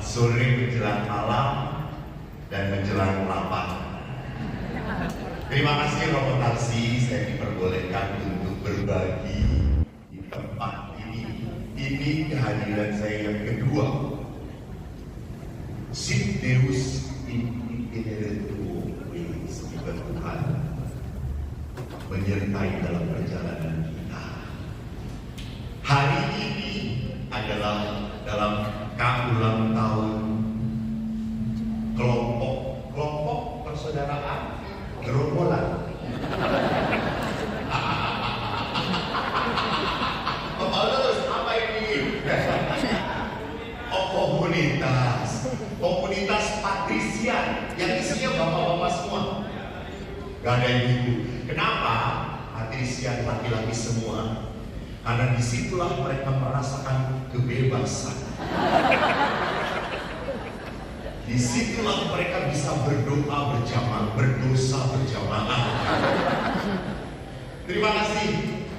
sore menjelang malam dan menjelang lapar. Terima kasih Romo Tarsi, saya diperbolehkan untuk berbagi di tempat ini. Ini kehadiran saya yang kedua. Sit Deus in itinere tuo, semoga Tuhan menyertai dalam perjalanan kita. Hari ini adalah dalam ulang tahun kelompok persaudaraan gerombolan. Terus apa ini? Komunitas patrisian yang isinya bapak-bapak semua. Gak ada yang ibu. Kenapa? Patrisian laki-laki semua. Karena disitulah mereka merasakan kebebasan. Disitulah mereka bisa berdoa berjamaah, berdosa berjamaah. Terima kasih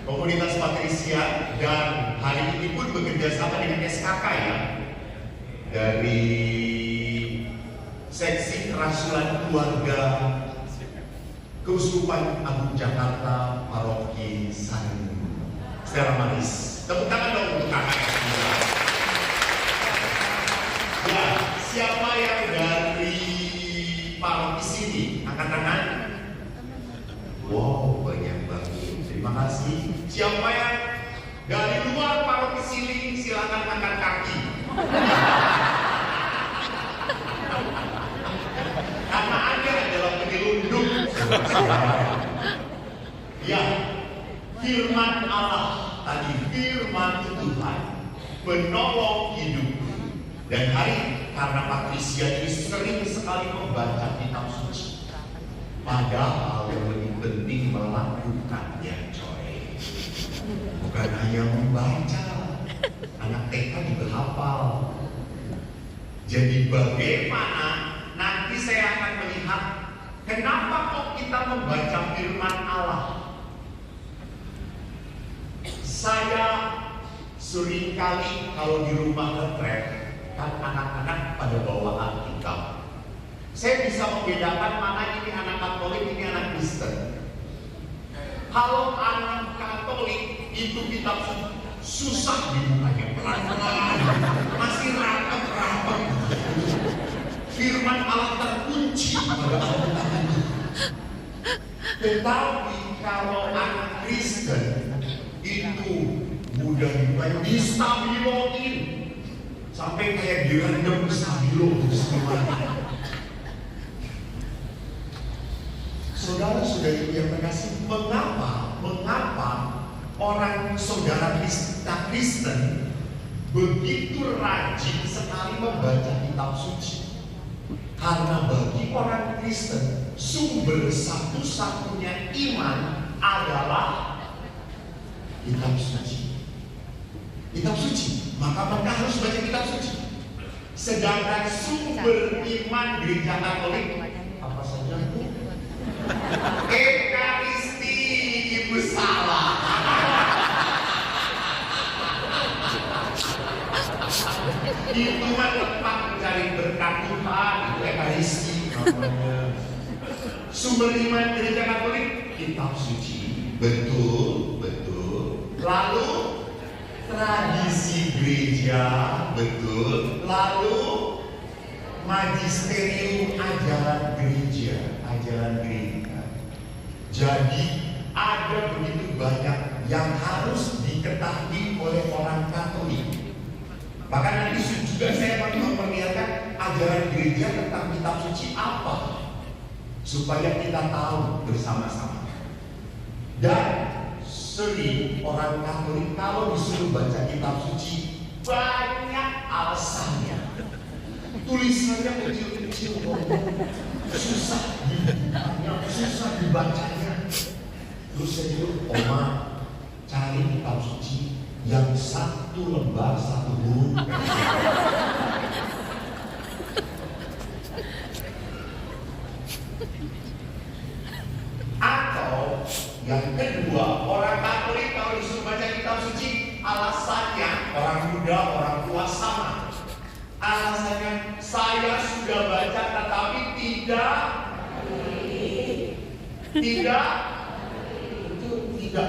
komunitas patrisian, dan hari ini pun bekerja sama dengan SKK ya, dari seksi kerasulan keluarga Keuskupan Agung Jakarta Paroki San Stella Maris. Tepuk tangan dong untuk kakak. Ya, siapa yang dari paroki sini? Angkat tangan. Wow, banyak banget. Terima kasih. Siapa yang dari luar paroki sini? Silakan angkat kaki. Karena Anda adalah penyelundup. Ya, firman Allah tadi, firman Tuhan penolong hidupku. Dan hari karena patrisian ini sering sekali membaca kitab suci, padahal yang lebih penting melakukannya, coy. Bukan hanya membaca, anak TK juga hafal. Jadi bagaimana nanti saya akan melihat kenapa kok kita membaca firman Allah. Saya seringkali kalau di rumah retret, kan anak-anak pada bawa Alkitab. Saya bisa membedakan mana ini anak Katolik, ini anak Kristen. Kalau anak Katolik itu kitab susah dibukanya, pelan-pelan, masih rapat-rapat. Firman Allah terkunci pada Alkitab. Tetapi kalau anak Kristen itu mudah dibaca, distabiloin sampai kayak direndam stabilo semuanya. Saudara-saudari yang terkasih, mengapa orang saudara kita Kristen begitu rajin sekali membaca kitab suci? Karena bagi orang Kristen sumber satu-satunya iman adalah kitab suci. Kitab suci, maka mereka harus baca kitab suci. Sedangkan sumber iman gereja Katolik apa saja itu? Ekaristi, ibu salah. Itu mah tempat mencari berkat Tuhan, itu Ekaristi namanya. Sumber iman gereja Katolik kitab suci, betul. Lalu tradisi gereja, betul. Lalu magisterium ajaran gereja. Jadi ada begitu banyak yang harus diketahui oleh orang Katolik. Bahkan nanti juga saya akan memperlihatkan ajaran gereja tentang kitab suci apa, supaya kita tahu bersama-sama. Dan sering orang Katolik kalau disuruh baca kitab suci banyak alasannya. Tulisannya kecil-kecil, susah dibacanya. Terus saya bilang, Oma, cari kitab suci yang satu lembar satu huruf. Atau yang kedua, orang Katolik kalau disuruh baca kitab suci, alasannya orang muda, orang tua sama. Alasannya Saya sudah baca tetapi tidak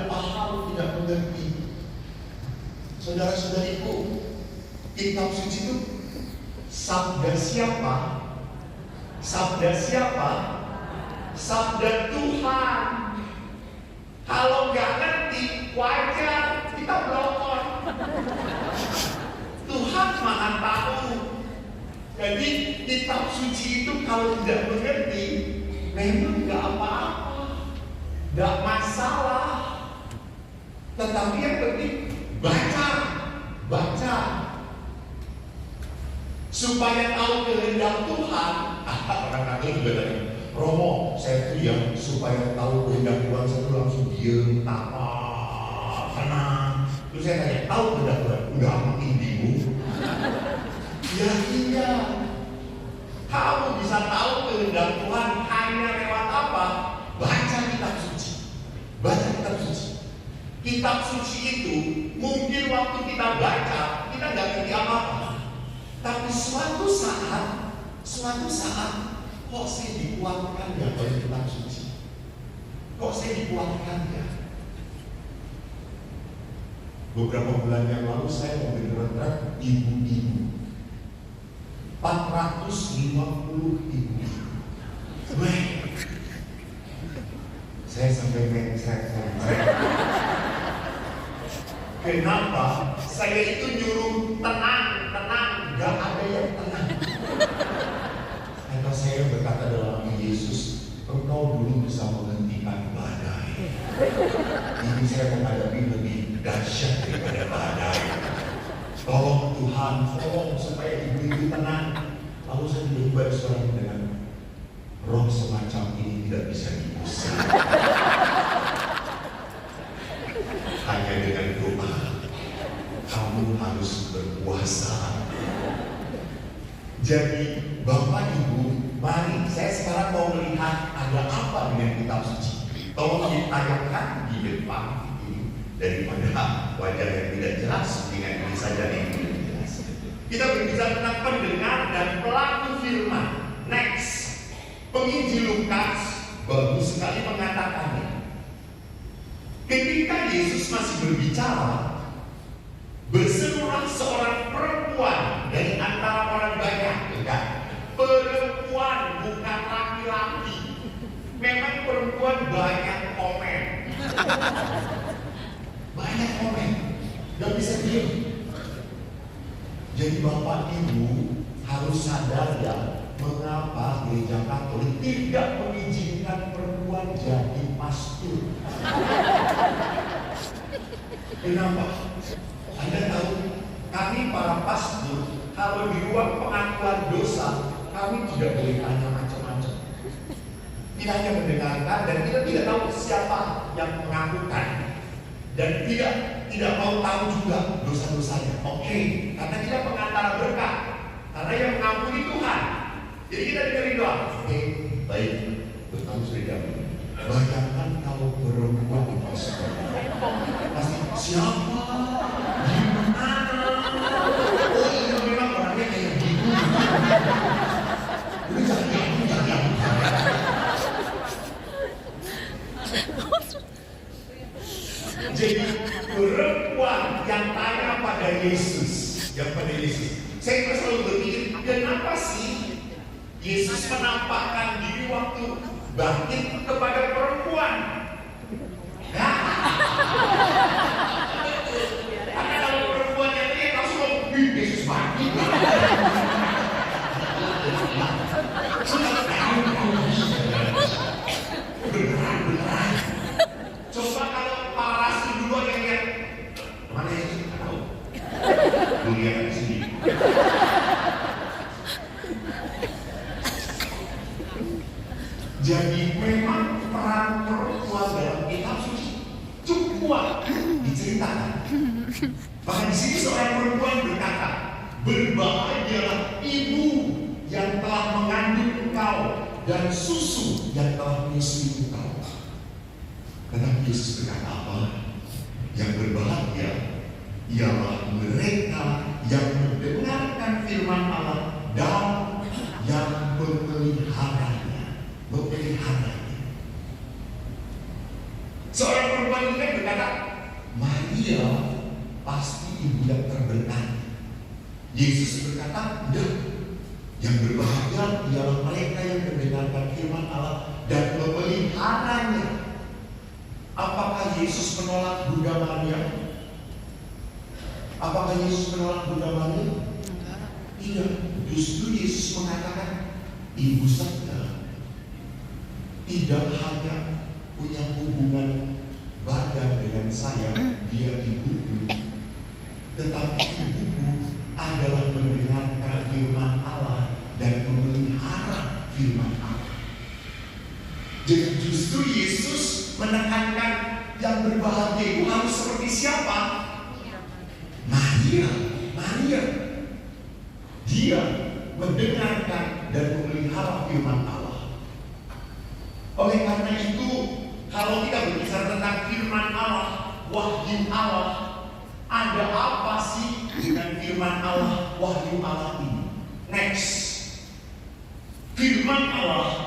paham, tidak mengerti. Saudara-saudariku, kitab suci itu sabda siapa? Sabda siapa? Sabda Tuhan. Kalau nggak ngerti, wajar kita blokor. Tuhan Maha tahu. Jadi kitab suci itu kalau tidak mengerti, memang nggak apa-apa, nggak masalah. Tetapi yang penting baca, supaya tahu kehendak Tuhan. Orang kata juga tadi, Romo, saya tuh yang supaya tahu kehendak Tuhan, saya tuh langsung diem, tenang. Terus saya tanya, tahu kehendak Tuhan? Udah makin bingung. Ya iya. Kamu bisa tahu kehendak Tuhan hanya lewat apa? Baca kitab suci. Baca kitab suci. Kitab suci itu mungkin waktu kita baca, kita nggak ngerti apa-apa. Tapi suatu saat, kok saya dikuatkan ya oleh kitab suci? Kok saya dikuatkan ya? Beberapa bulan yang lalu saya memberi kontrak ibu-ibu 450 ibu. Weh, saya sampai mencret. Kenapa? Saya itu nyuruh tenang, gak ada yang tenang. Kata saya berkata dalam nama Yesus, engkau dulu bisa menghentikan badai. Ini saya menghadapi lebih dahsyat daripada badai. Tolong Tuhan, tolong supaya ibu-ibu tenang. Lalu saya tiba-tiba suara dengan roh semacam ini tidak bisa diusir. Hanya dengan doa. Kamu harus berpuasa. Jadi Bapak Ibu, mari saya sekarang mau melihat ada apa dengan kitab suci. Tolong ditayangkan di depan ini daripada wajah yang tidak jelas dengan ini saja yang tidak jelas. Kita berbicara tentang pendengar dan pelaku firman. Next, penginjil Lukas bagus sekali mengatakannya. Ketika Yesus masih berbicara, berserulah seorang perempuan dari antara orang banyak. Perempuan bukan laki-laki. Memang perempuan banyak komen. Banyak komen. Gak bisa diem. Jadi Bapak Ibu harus sadar ya, mengapa gereja Katolik tidak mengizinkan perempuan jadi pastor. Kenapa? Anda tahu, kami para pastor kalau di ruang pengakuan dosa, kami tidak boleh tanya macam-macam. Kita hanya mendengarkan dan kita tidak tahu siapa yang mengakukan, dan tidak mau tahu juga dosa-dosanya. Oke, karena kita pengantara berkat, karena yang mengampuni Tuhan. Jadi kita dengerin doa. Oke, baik, betul sudah. Bayangkan kalau perempuan pastor, pasti siapa? Gimana? Oh iya memang orangnya kayak gitu. Udah jangan. Jadi perempuan yang tanya pada Yesus, saya selalu berpikir, kenapa sih Yesus menampakkan diri waktu bangkit kepada perempuan? Karena kalau perempuan yang lihat langsung ngomong, Yesus bangkit. Beneran. Coba kalau para rasul dulu yang lihat, mana Yesus? Tidak tahu. Lu lihat di sini. Jadi memang peran perempuan dalam kitab suci cukup kuat diceritakan. Bahkan di sini seorang perempuan berkata, berbahagialah ibu yang telah mengandung engkau dan susu yang telah menyusui engkau. Tetapi Yesus berkata apa? Yang berbahagia ialah mereka yang mendengarkan firman Allah dan bertanya. Yesus berkata, "Tidak. Yang berbahagia ialah mereka yang mendengarkan firman Allah dan memeliharanya." Apakah Yesus menolak Bunda Maria? Apakah Yesus menolak Bunda Maria? Tidak. Justru Yesus mengatakan, ibu saya tidak hanya punya hubungan badan dengan saya, dia ibuku, tetapi ibuku adalah mendengarkan firman Allah dan memelihara firman Allah. Jadi justru Yesus menekankan yang berbahagia itu harus seperti siapa? Maria. Dia mendengarkan dan memelihara firman Allah. Oleh karena itu, kalau kita berbicara tentang firman Allah, wahyu Allah, ada apa sih dengan firman Allah, wahyu Allah ini? Next, firman Allah